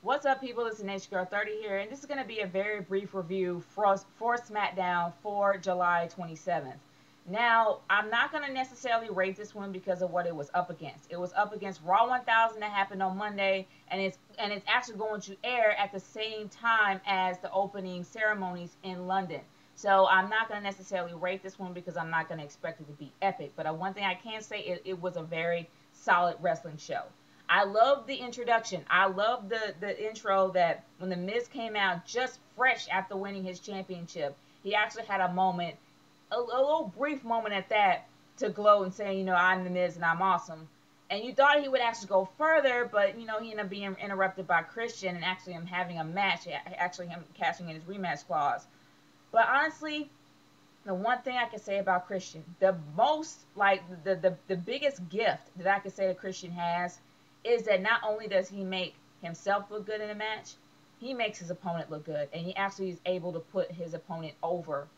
What's up, people? It's Nature Girl 30 here, and this is going to be a very brief review for Smackdown for July 27th. Now, I'm not going to necessarily rate this one because of what it was up against. It was up against Raw 1000 that happened on Monday, and it's actually going to air at the same time as the opening ceremonies in London. So I'm not going to necessarily rate this one because I'm not going to expect it to be epic. But one thing I can say is it was a very solid wrestling show. I love the introduction. I love the intro that when The Miz came out just fresh after winning his championship, he actually had a moment, a little brief moment at that, to glow and say, I'm The Miz and I'm awesome. And you thought he would actually go further, but, he ended up being interrupted by Christian and actually him having a match, actually him cashing in his rematch clause. But honestly, the one thing I can say about Christian, the most, like, the biggest gift that I can say that Christian has is that not only does he make himself look good in a match, he makes his opponent look good, and he actually is able to put his opponent over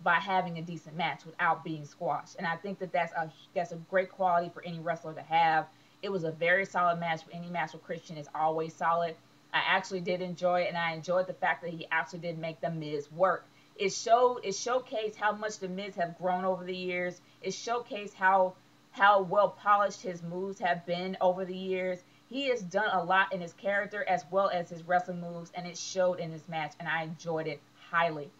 by having a decent match without being squashed. And I think that that's a great quality for any wrestler to have. It was a very solid match. Any match with Christian is always solid. I actually did enjoy it, and I enjoyed the fact that he actually did make The Miz work. It showcased how much The Miz have grown over the years. It showcased how well polished his moves have been over the years. He has done a lot in his character as well as his wrestling moves, and it showed in this match, and I enjoyed it highly.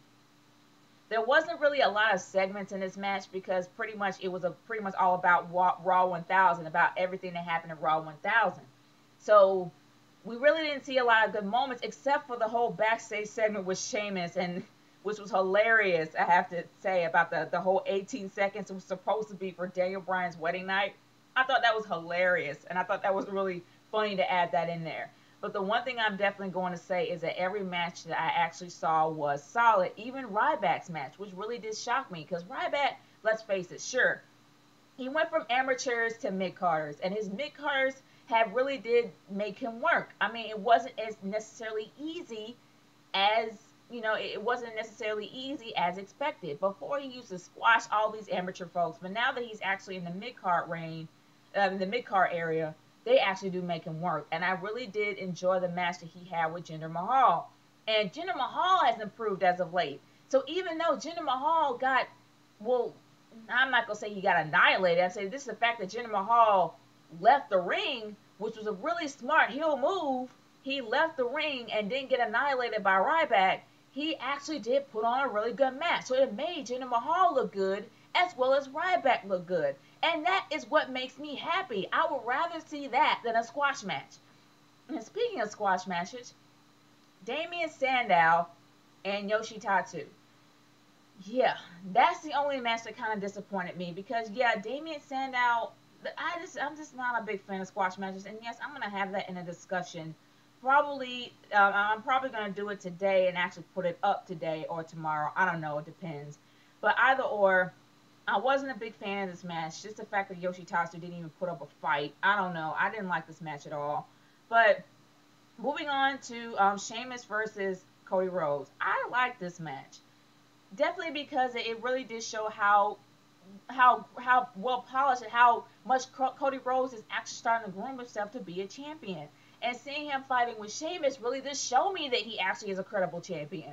There wasn't really a lot of segments in this match because it was pretty much all about Raw 1000, about everything that happened at Raw 1000. So we really didn't see a lot of good moments except for the whole backstage segment with Sheamus, and which was hilarious, I have to say, about the whole 18 seconds it was supposed to be for Daniel Bryan's wedding night. I thought that was hilarious, and I thought that was really funny to add that in there. But the one thing I'm definitely going to say is that every match that I actually saw was solid. Even Ryback's match, which really did shock me, because Ryback, let's face it, sure, he went from amateurs to mid-carders, and his mid-carders really did make him work. I mean, it wasn't as necessarily easy as it wasn't necessarily easy as expected. Before, he used to squash all these amateur folks, but now that he's actually in the mid-card the mid-card area, they actually do make him work. And I really did enjoy the match that he had with Jinder Mahal. And Jinder Mahal has improved as of late. So even though Jinder Mahal well, I'm not going to say he got annihilated. I say this is the fact that Jinder Mahal left the ring, which was a really smart heel move. He left the ring and didn't get annihilated by Ryback. He actually did put on a really good match. So it made Jinder Mahal look good as well as Ryback look good. And that is what makes me happy. I would rather see that than a squash match. And speaking of squash matches, Damien Sandow and Yoshitatsu. Yeah, that's the only match that kind of disappointed me because, yeah, Damien Sandow, I'm just not a big fan of squash matches. And yes, I'm going to have that in a discussion. I'm probably going to do it today and actually put it up today or tomorrow. I don't know. It depends. But either or, I wasn't a big fan of this match. Just the fact that Yoshitatsu didn't even put up a fight. I don't know. I didn't like this match at all. But moving on to Sheamus versus Cody Rhodes. I like this match. Definitely because it really did show how well polished and how much Cody Rhodes is actually starting to groom himself to be a champion. And seeing him fighting with Sheamus really did show me that he actually is a credible champion.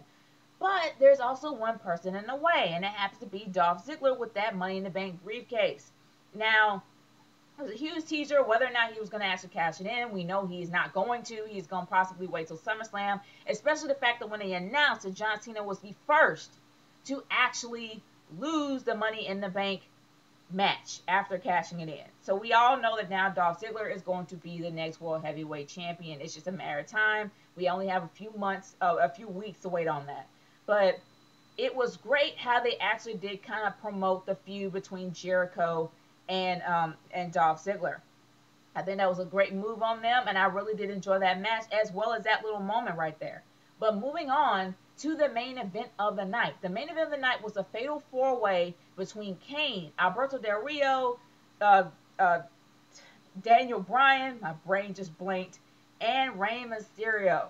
But there's also one person in the way, and it happens to be Dolph Ziggler with that Money in the Bank briefcase. Now, it was a huge teaser whether or not he was going to actually cash it in. We know he's not going to. He's going to possibly wait till SummerSlam, especially the fact that when they announced that John Cena was the first to actually lose the Money in the Bank match after cashing it in. So we all know that now Dolph Ziggler is going to be the next World Heavyweight Champion. It's just a matter of time. We only have a few weeks to wait on that. But it was great how they actually did kind of promote the feud between Jericho and Dolph Ziggler. I think that was a great move on them, and I really did enjoy that match as well as that little moment right there. But moving on to the main event of the night. The main event of the night was a fatal four-way between Kane, Alberto Del Rio, Daniel Bryan, my brain just blinked, and Rey Mysterio.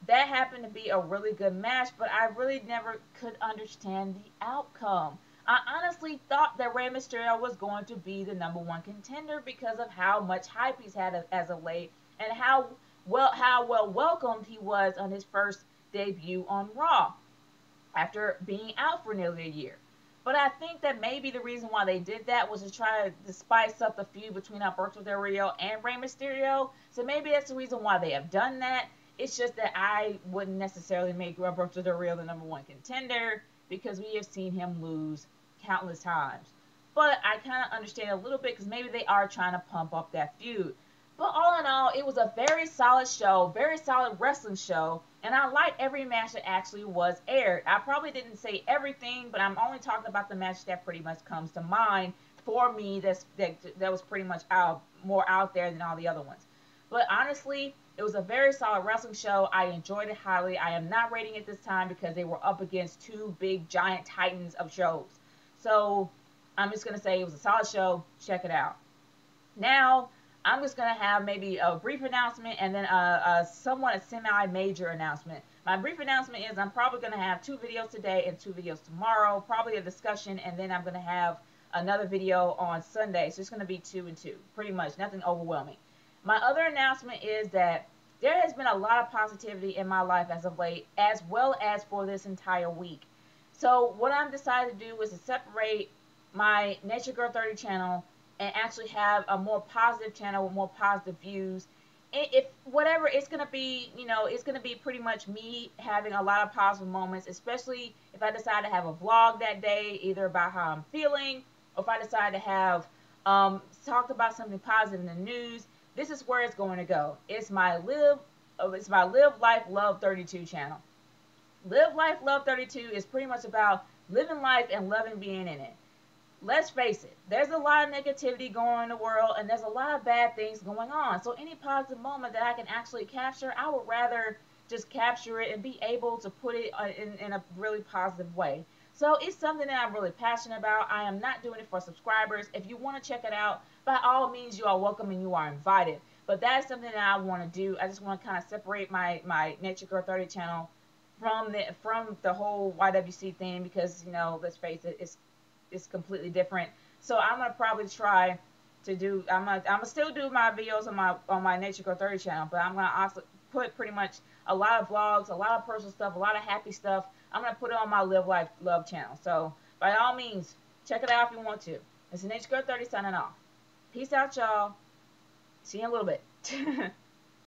That happened to be a really good match, but I really never could understand the outcome. I honestly thought that Rey Mysterio was going to be the #1 contender because of how much hype he's had as of late and how how well welcomed he was on his first debut on Raw after being out for nearly a year. But I think that maybe the reason why they did that was to try to spice up the feud between Alberto Del Rio and Rey Mysterio. So maybe that's the reason why they have done that. It's just that I wouldn't necessarily make Alberto Del Rio the number one contender because we have seen him lose countless times. But I kind of understand a little bit because maybe they are trying to pump up that feud. But all in all, it was a very solid show, very solid wrestling show, and I liked every match that actually was aired. I probably didn't say everything, but I'm only talking about the match that pretty much comes to mind for me. That was pretty much more out there than all the other ones. But honestly, it was a very solid wrestling show. I enjoyed it highly. I am not rating it this time because they were up against two big giant titans of shows. So I'm just gonna say it was a solid show. Check it out. Now I'm just going to have maybe a brief announcement and then a somewhat a semi-major announcement. My brief announcement is I'm probably going to have 2 videos today and 2 videos tomorrow, probably a discussion, and then I'm going to have another video on Sunday. So it's going to be 2 and 2, pretty much, nothing overwhelming. My other announcement is that there has been a lot of positivity in my life as of late, as well as for this entire week. So what I'm decided to do is to separate my Nature Girl 30 channel and actually have a more positive channel with more positive views. If whatever, it's gonna be, it's gonna be pretty much me having a lot of positive moments, especially if I decide to have a vlog that day, either about how I'm feeling, or if I decide to have talked about something positive in the news. This is where it's going to go. It's my Live Life Love 32 channel. Live Life Love 32 is pretty much about living life and loving being in it. Let's face it, there's a lot of negativity going on in the world, and there's a lot of bad things going on. So any positive moment that I can actually capture, I would rather just capture it and be able to put it in a really positive way. So it's something that I'm really passionate about. I am not doing it for subscribers. If you want to check it out, by all means, you are welcome and you are invited. But that's something that I want to do. I just want to kind of separate my Nature Girl 30 channel from the whole YWC thing because, let's face it, it's completely different. So I'm gonna probably try to do. I'm gonna still do my videos on my Nature Girl 30 channel, but I'm gonna also put pretty much a lot of vlogs, a lot of personal stuff, a lot of happy stuff. I'm gonna put it on my Live Life Love channel. So by all means, check it out if you want to. It's Nature Girl 30 signing off. Peace out, y'all. See you in a little bit.